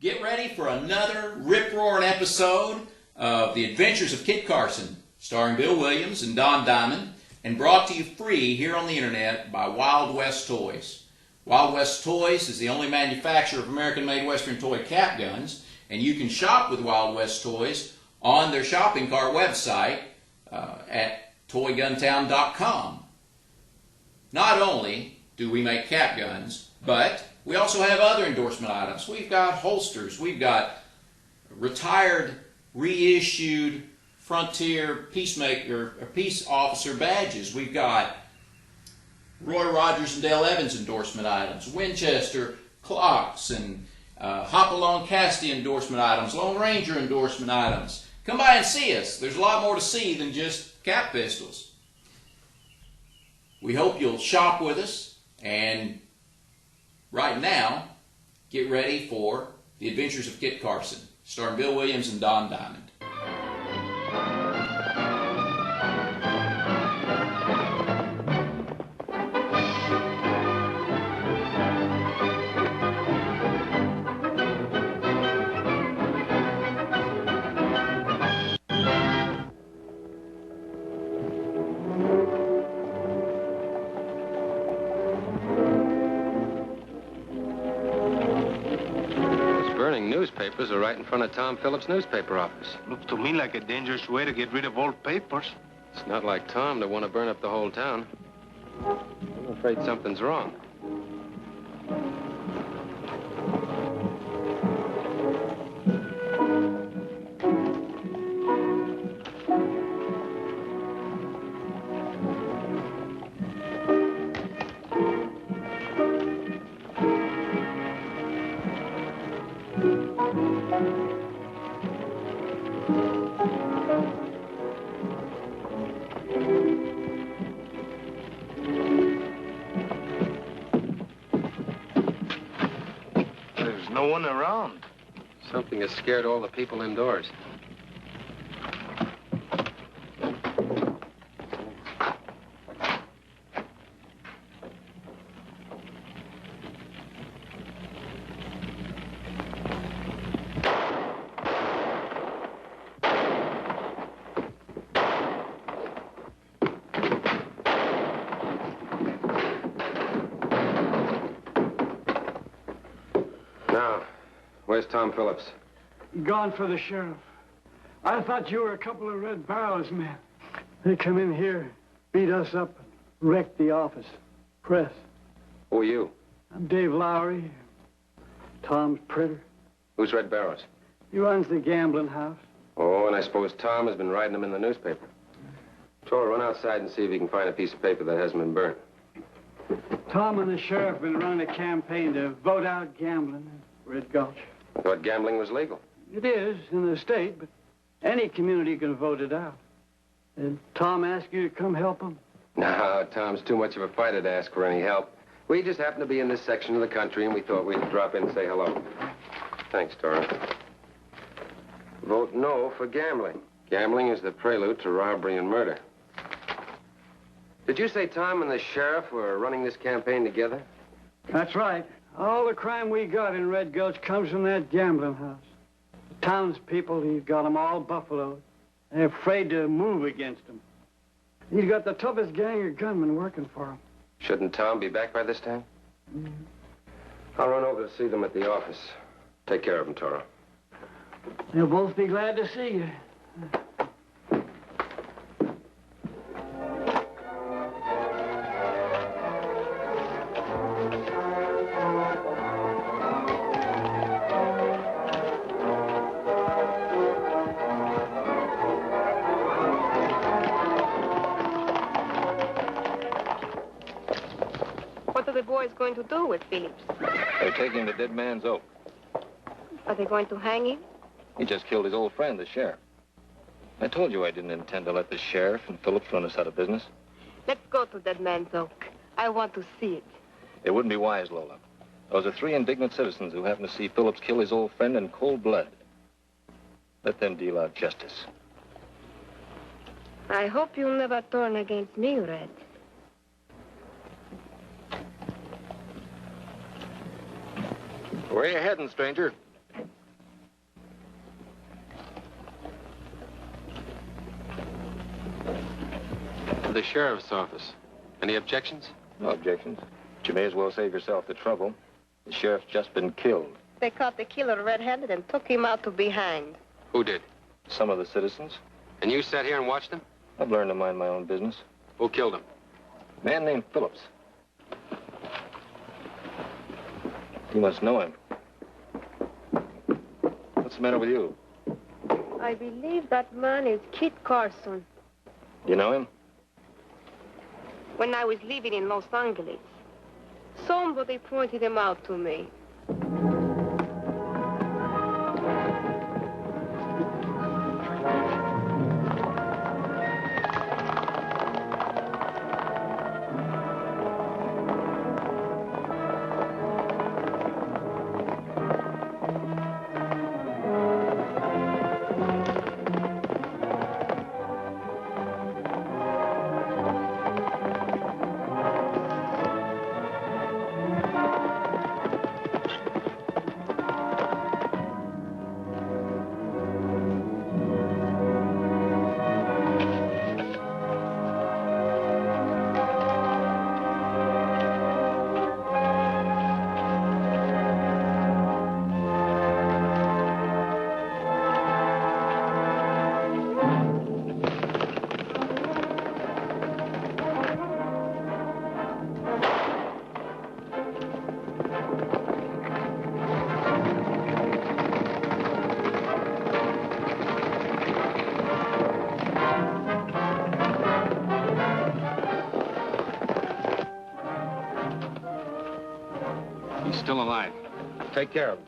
Get ready for another rip-roaring episode of The Adventures of Kit Carson, starring Bill Williams and Don Diamond, and brought to you free here on the internet by Wild West Toys. Wild West Toys is the only manufacturer of American-made Western toy cap guns, and you can shop with Wild West Toys on their shopping cart website at toyguntown.com. Not only do we make cap guns, but we also have other endorsement items. We've got holsters. We've got retired, reissued Frontier Peacemaker or Peace Officer badges. We've got Roy Rogers and Dale Evans endorsement items, Winchester clocks, and Hopalong Cassidy endorsement items, Lone Ranger endorsement items. Come by and see us. There's a lot more to see than just cap pistols. We hope you'll shop with us, and right now, get ready for The Adventures of Kit Carson, starring Bill Williams and Don Diamond. Newspapers are right in front of Tom Phillips' newspaper office. Looks to me like a dangerous way to get rid of old papers. It's not like Tom to want to burn up the whole town. I'm afraid something's wrong. No one around. Something has scared all the people indoors. Where's Tom Phillips? Gone for the sheriff. I thought you were a couple of Red Barrels men. They come in here, beat us up, and wrecked the office. Press. Who are you? I'm Dave Lowry. Tom's printer. Who's Red Barrows? He runs the gambling house. Oh, and I suppose Tom has been writing them in the newspaper. Tor, run outside and see if you can find a piece of paper that hasn't been burnt. Tom and the sheriff have been running a campaign to vote out gambling in Red Gulch. I thought gambling was legal. It is in the state, but any community can vote it out. Did Tom ask you to come help him? No, Tom's too much of a fighter to ask for any help. We just happen to be in this section of the country, and we thought we'd drop in and say hello. Thanks, Tora. Vote no for gambling. Gambling is the prelude to robbery and murder. Did you say Tom and the sheriff were running this campaign together? That's right. All the crime we got in Red Gulch comes from that gambling house. The townspeople, he's got them all buffaloed. They're afraid to move against him. He's got the toughest gang of gunmen working for him. Shouldn't Tom be back by this time? Mm-hmm. I'll run over to see them at the office. Take care of them, Toro. They'll both be glad to see you. What are the boys going to do with Phillips? They're taking him to Dead Man's Oak. Are they going to hang him? He just killed his old friend, the sheriff. I told you I didn't intend to let the sheriff and Phillips run us out of business. Let's go to Dead Man's Oak. I want to see it. It wouldn't be wise, Lola. Those are 3 indignant citizens who happened to see Phillips kill his old friend in cold blood. Let them deal out justice. I hope you'll never turn against me, Red. Where are you heading, stranger? the sheriff's office. Any objections? No objections. But you may as well save yourself the trouble. The sheriff's just been killed. They caught the killer red-handed and took him out to be hanged. Who did? Some of the citizens. And you sat here and watched him? I've learned to mind my own business. Who killed him? A man named Phillips. You must know him. What's the matter with you? I believe that man is Kit Carson. You know him? When I was living in Los Angeles, somebody pointed him out to me. He's still alive. Take care of him.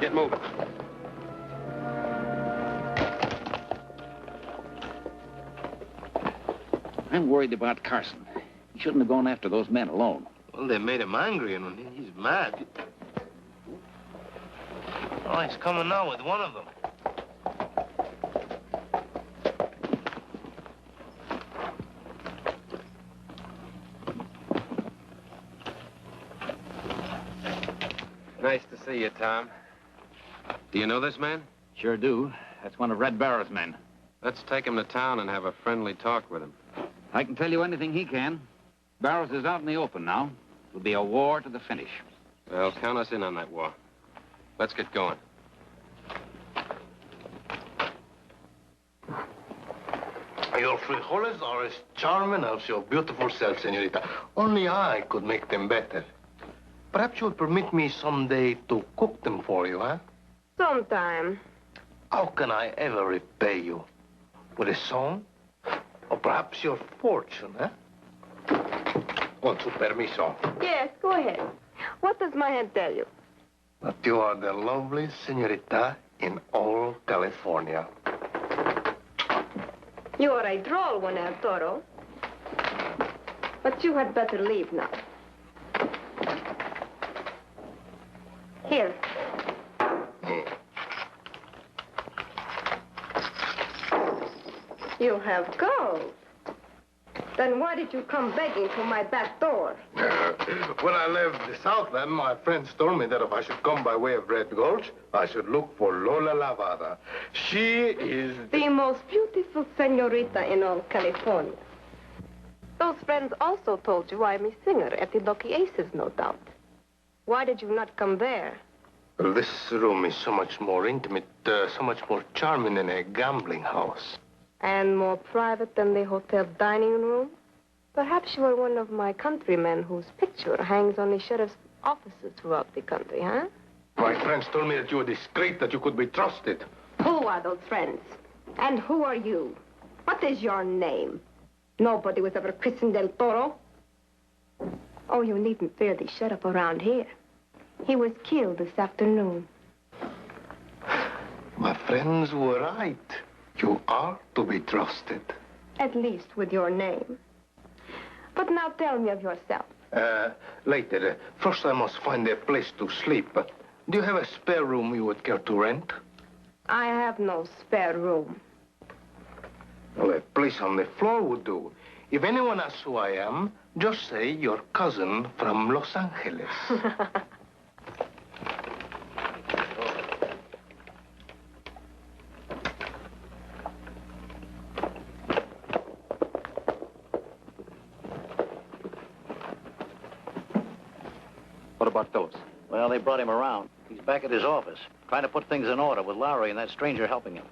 Get moving. I'm worried about Carson. He shouldn't have gone after those men alone. Well, they made him angry, and he's mad. Oh, he's coming now with one of them. Nice to see you, Tom. Do you know this man? Sure do. That's one of Red Barrow's men. Let's take him to town and have a friendly talk with him. I can tell you anything he can. Barrows is out in the open now. It'll be a war to the finish. Well, count us in on that war. Let's get going. Your frijoles are as charming as your beautiful self, senorita. Only I could make them better. Perhaps you'll permit me someday to cook them for you, huh? Sometime. How can I ever repay you? With a song? Or perhaps your fortune, huh? Con su permiso. Yes, go ahead. What does my hand tell you? That you are the loveliest senorita in all California. You are a droll one, El Toro. But you had better leave now. Here. You have gold. Then why did you come begging to my back door? When I left the Southland, my friends told me that if I should come by way of Red Gulch, I should look for Lola Lavada. She is... The most beautiful senorita in all California. Those friends also told you I'm a singer at the Lucky Aces, no doubt. Why did you not come there? Well, this room is so much more intimate, so much more charming than a gambling house. And more private than the hotel dining room? Perhaps you are one of my countrymen whose picture hangs on the sheriff's offices throughout the country, huh? My friends told me that you were discreet, that you could be trusted. Who are those friends? And who are you? What is your name? Nobody was ever christened El Toro. Oh, you needn't fear the sheriff around here. He was killed this afternoon. My friends were right. You are to be trusted. At least with your name. But now tell me of yourself. Later. First, I must find a place to sleep. Do you have a spare room you would care to rent? I have no spare room. Well, a place on the floor would do. If anyone asks who I am, just say your cousin from Los Angeles. What about Phillips? Well, they brought him around. He's back at his office, trying to put things in order with Lowry and that stranger helping him.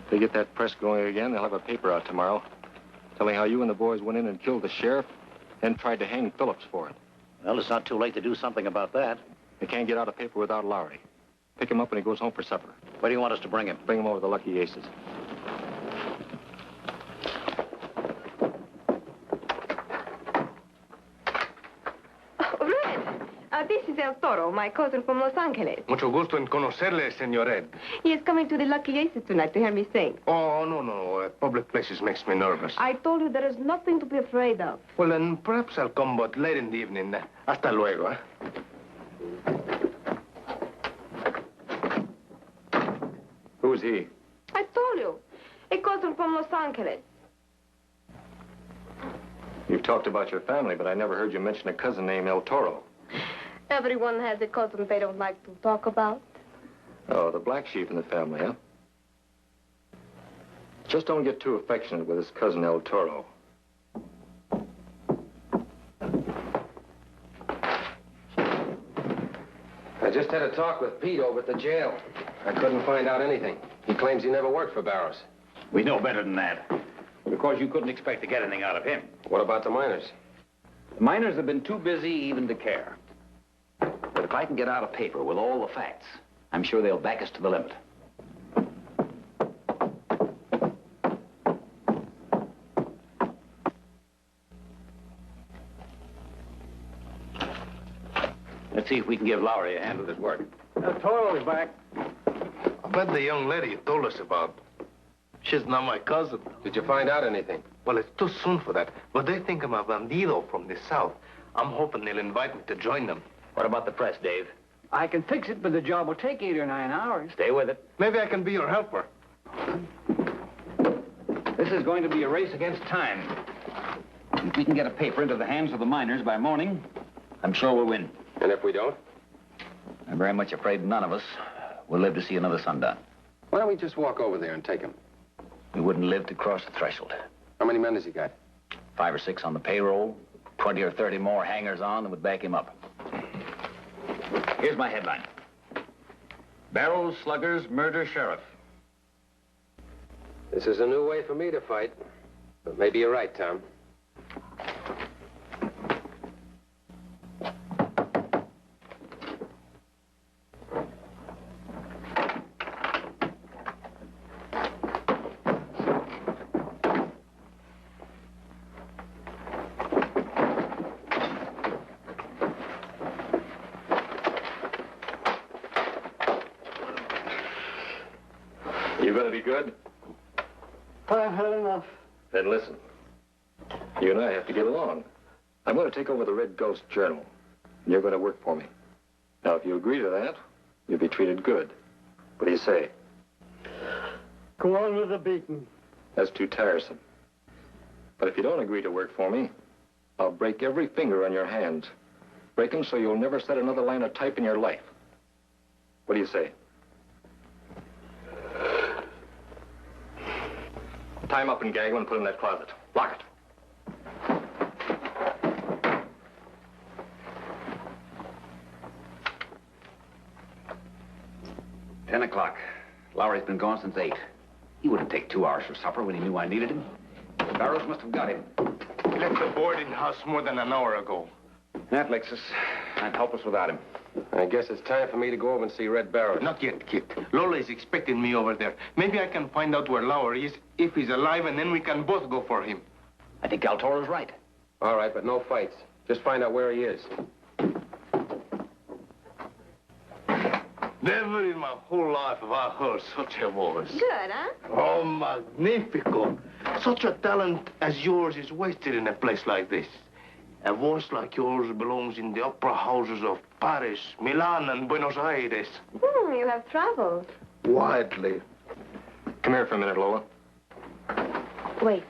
If they get that press going again, they'll have a paper out tomorrow telling how you and the boys went in and killed the sheriff and tried to hang Phillips for it. Well, it's not too late to do something about that. They can't get out of paper without Lowry. Pick him up when he goes home for supper. Where do you want us to bring him? Bring him over to the Lucky Aces. This is El Toro, my cousin from Los Angeles. Mucho gusto en conocerle, Senor Ed. He is coming to the Lucky Aces tonight to hear me sing. Oh, no. Public places makes me nervous. I told you there is nothing to be afraid of. Well, then perhaps I'll come, but late in the evening. Hasta luego, eh? Who's he? I told you. A cousin from Los Angeles. You've talked about your family, but I never heard you mention a cousin named El Toro. Everyone has a cousin they don't like to talk about. Oh, the black sheep in the family, huh? Just don't get too affectionate with his cousin El Toro. I just had a talk with Pete over at the jail. I couldn't find out anything. He claims he never worked for Barrows. We know better than that. Because you couldn't expect to get anything out of him. What about the miners? The miners have been too busy even to care. But if I can get out a paper with all the facts, I'm sure they'll back us to the limit. Let's see if we can give Lowry a hand with his work. Toro's back. I bet the young lady you told us about. She's not my cousin. Did you find out anything? Well, it's too soon for that. But they think I'm a bandido from the South. I'm hoping they'll invite me to join them. What about the press, Dave? I can fix it, but the job will take 8 or 9 hours. Stay with it. Maybe I can be your helper. This is going to be a race against time. If we can get a paper into the hands of the miners by morning, I'm sure we'll win. And if we don't? I'm very much afraid none of us will live to see another sundown. Why don't we just walk over there and take him? We wouldn't live to cross the threshold. How many men has he got? 5 or 6 on the payroll, 20 or 30 more hangers-on that would back him up. Here's my headline. Barrels, sluggers, murder sheriff. This is a new way for me to fight. But maybe you're right, Tom. You gonna be good? I've had enough. Then listen. You and I have to get along. I'm going to take over the Red Gulch Journal. And you're going to work for me. Now, if you agree to that, you'll be treated good. What do you say? Go on with the beating. That's too tiresome. But if you don't agree to work for me, I'll break every finger on your hands. Break them so you'll never set another line of type in your life. What do you say? Tie him up and gag him and put him in that closet. Lock it. Ten o'clock. Lowry's been gone since 8. He wouldn't take 2 hours for supper when he knew I needed him. Barrows must have got him. He left the boarding house more than an hour ago. That, Lexus. I'm helpless without him. I guess it's time for me to go over and see Red Barrows. Not yet, Kit. Lola is expecting me over there. Maybe I can find out where Lowry is, if he's alive, and then we can both go for him. I think El Toro's right. All right, but no fights. Just find out where he is. Never in my whole life have I heard such a voice. Good, huh? Oh, magnifico. Such a talent as yours is wasted in a place like this. A voice like yours belongs in the opera houses of Paris, Milan, and Buenos Aires. You have traveled. Widely. Come here for a minute, Lola. Wait.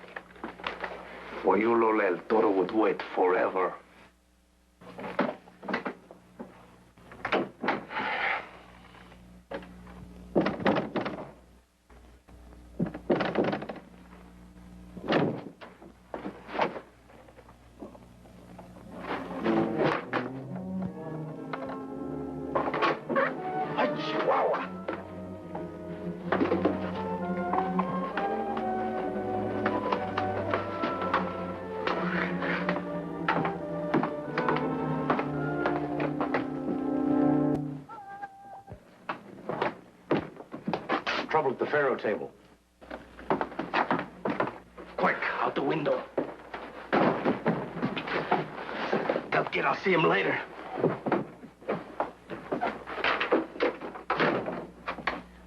For you, Lola, El Toro would wait forever. Trouble at the faro table. Quick, out the window. Tell Kid I'll see him later.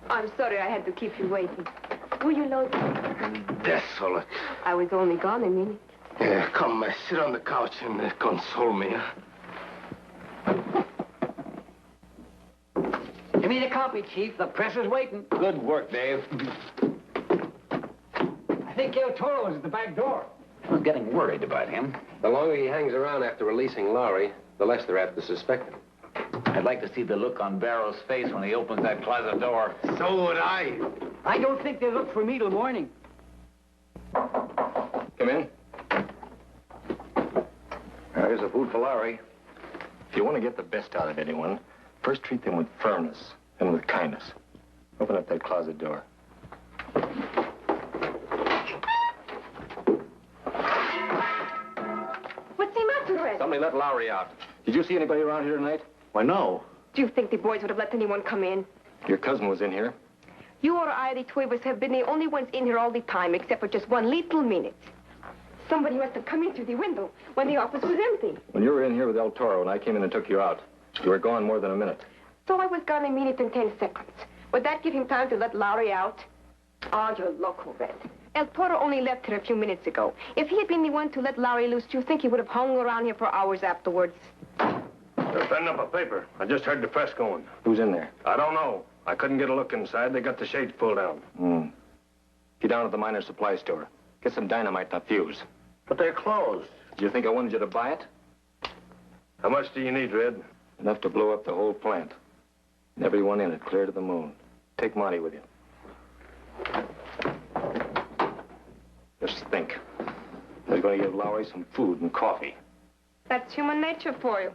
I'm sorry I had to keep you waiting. Were you lonesome? Desolate. I was only gone a minute. Yeah, come, sit on the couch and console me, huh? Give me the copy, Chief. The press is waiting. Good work, Dave. I think El Toro is at the back door. I was getting worried about him. The longer he hangs around after releasing Lowry, the less they're apt to suspect him. I'd like to see the look on Barrow's face when he opens that closet door. So would I. I don't think they'll look for me till morning. Come in. Here's the food for Lowry. If you want to get the best out of anyone, first treat them with firmness and with kindness. Open up that closet door. What's the matter, Red? Somebody let Lowry out. Did you see anybody around here tonight? Why, no. Do you think the boys would have let anyone come in? Your cousin was in here. You or I, the two of us, have been the only ones in here all the time, except for just one little minute. Somebody must have come in through the window when the office was empty. When you were in here with El Toro and I came in and took you out, you were gone more than a minute. So I was gone a minute and 10 seconds. Would that give him time to let Lowry out? Oh, you're loco, Red. El Toro only left here a few minutes ago. If he had been the one to let Lowry loose, do you think he would have hung around here for hours afterwards? They're penning up a paper. I just heard the press going. Who's in there? I don't know. I couldn't get a look inside. They got the shades pulled down. Get down to the miners' supply store. Get some dynamite and a fuse. But they're closed. Do you think I wanted you to buy it? How much do you need, Red? Enough to blow up the whole plant. And everyone in it, clear to the moon. Take Monty with you. Just think. They're going to give Lowry some food and coffee. That's human nature for you.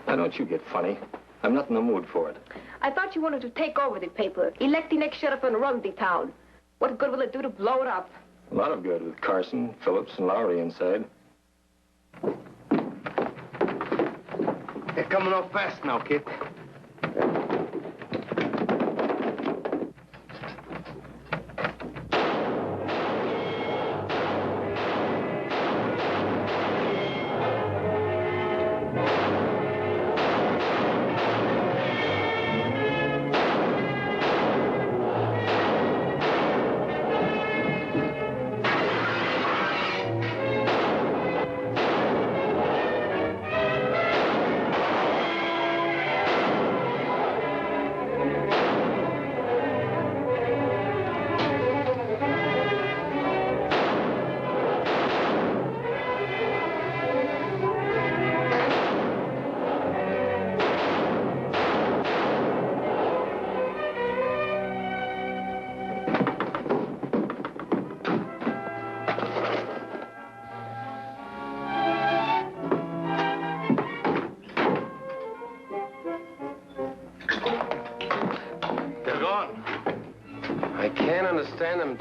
Now, don't you get funny. I'm not in the mood for it. I thought you wanted to take over the paper, elect the next sheriff, and run the town. What good will it do to blow it up? A lot of good with Carson, Phillips, and Lowry inside. They're coming off fast now, Kit.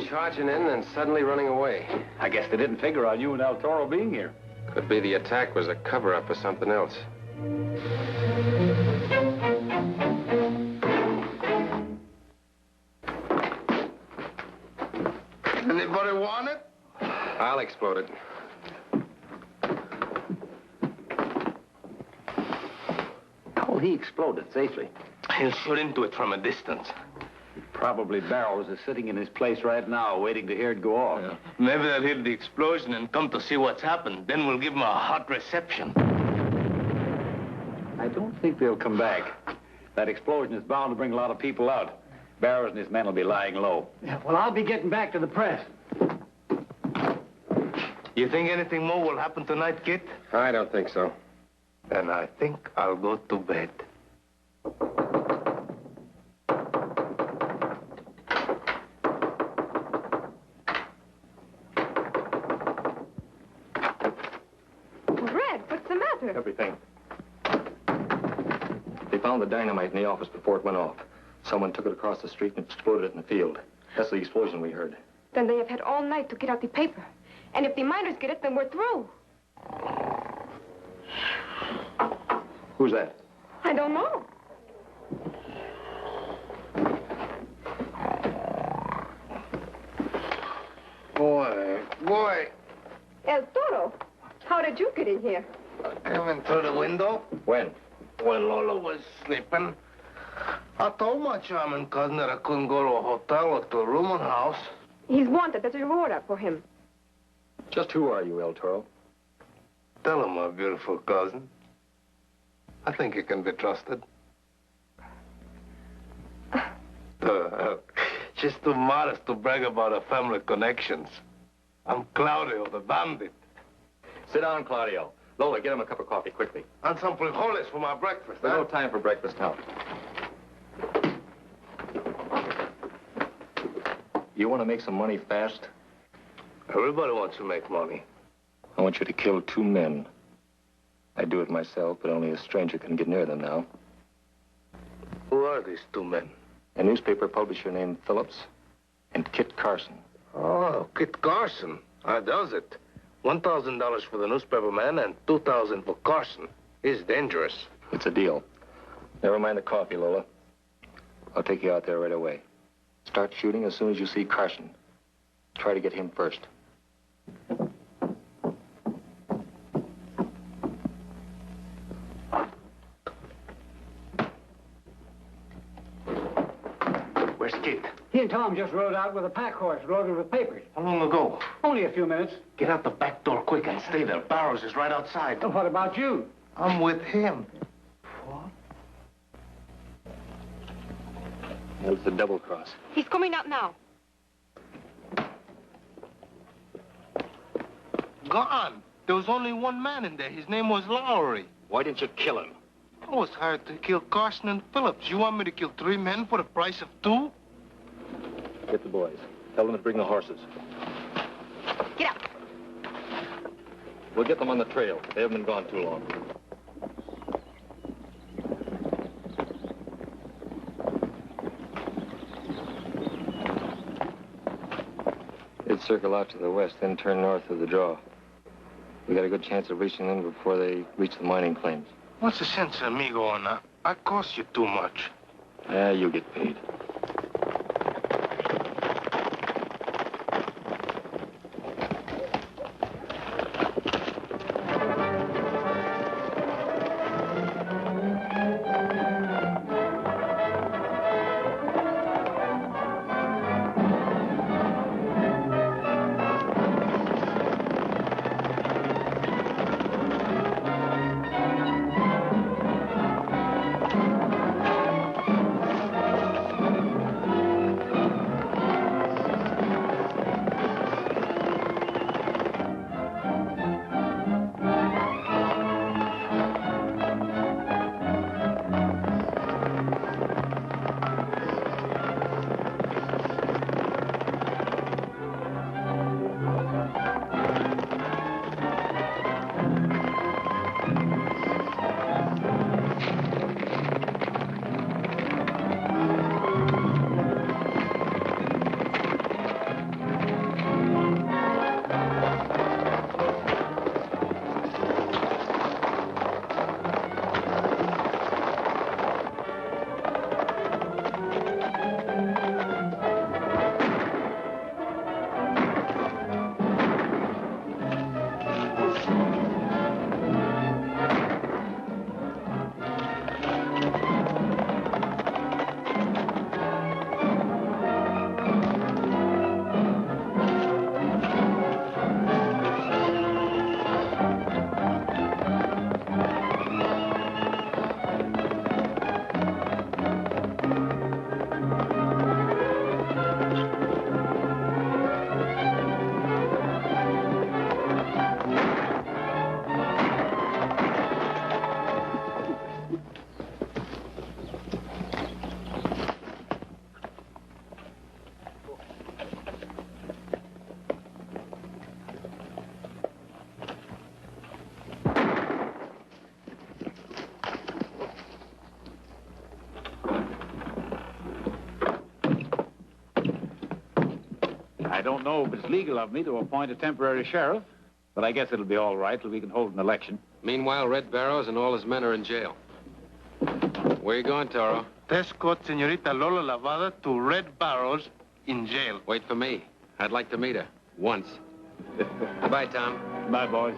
Charging in and suddenly running away. I guess they didn't figure on you and El Toro being here. Could be the attack was a cover-up for something else. Anybody want it? I'll explode it. How will he explode it safely? He'll shoot into it from a distance. Probably Barrows is sitting in his place right now, waiting to hear it go off. Yeah. Maybe they'll hear the explosion and come to see what's happened. Then we'll give him a hot reception. I don't think they'll come back. That explosion is bound to bring a lot of people out. Barrows and his men will be lying low. Yeah, well, I'll be getting back to the press. You think anything more will happen tonight, Kit? I don't think so. Then I think I'll go to bed. Red, what's the matter? Everything. They found the dynamite in the office before it went off. Someone took it across the street and exploded it in the field. That's the explosion we heard. Then they have had all night to get out the paper. And if the miners get it, then we're through. Who's that? I don't know. Boy, El Toro, how did you get in here? I went through the window When? when Lola was sleeping. I told my charming cousin that I couldn't go to a hotel or to a rooming house. He's wanted. There's a reward out for him. Just who are you, El Toro? Tell him, my beautiful cousin. I think you can be trusted. Just too modest to brag about our family connections. I'm Claudio, the bandit. Sit down, Claudio. Lola, get him a cup of coffee quickly. And some frijoles for my breakfast, There's huh? no time for breakfast now. You want to make some money fast? Everybody wants to make money. I want you to kill 2 men. I do it myself, but only a stranger can get near them now. Who are these 2 men? A newspaper publisher named Phillips and Kit Carson. Oh, Kit Carson. How does it? $1,000 for the newspaper man and $2,000 for Carson. He's dangerous. It's a deal. Never mind the coffee, Lola. I'll take you out there right away. Start shooting as soon as you see Carson. Try to get him first. Where's Kit? He and Tom just rode out with a pack horse loaded with papers. How long ago? Only a few minutes. Get out the back door quick and stay there. Barrows is right outside. Well, what about you? I'm with him. That's the double cross. He's coming out now. Gone. There was only one man in there. His name was Lowry. Why didn't you kill him? I was hired to kill Carson and Phillips. You want me to kill 3 men for the price of 2? Get the boys. Tell them to bring the horses. Get up. We'll get them on the trail. They haven't been gone too long. They'd circle out to the west, then turn north of the draw. We got a good chance of reaching them before they reach the mining claims. What's the sense of me going now? I cost you too much. Yeah, you'll get paid. don't know if it's legal of me to appoint a temporary sheriff, but I guess it'll be all right till we can hold an election. Meanwhile, Red Barrows and all his men are in jail. Where you going, Toro? Escort Senorita Lola Lavada to Red Barrows in jail. Wait for me. I'd like to meet her. Once. Goodbye, Tom. Bye, boys.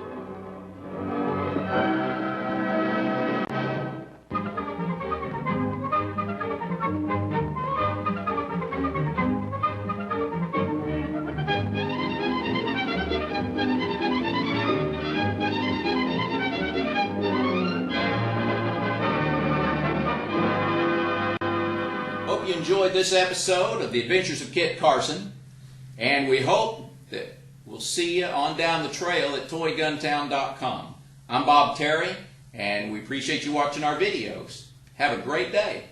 Hope you enjoyed this episode of The Adventures of Kit Carson, and we hope that we'll see you on down the trail at toyguntown.com. I'm Bob Terry, and we appreciate you watching our videos. Have a great day.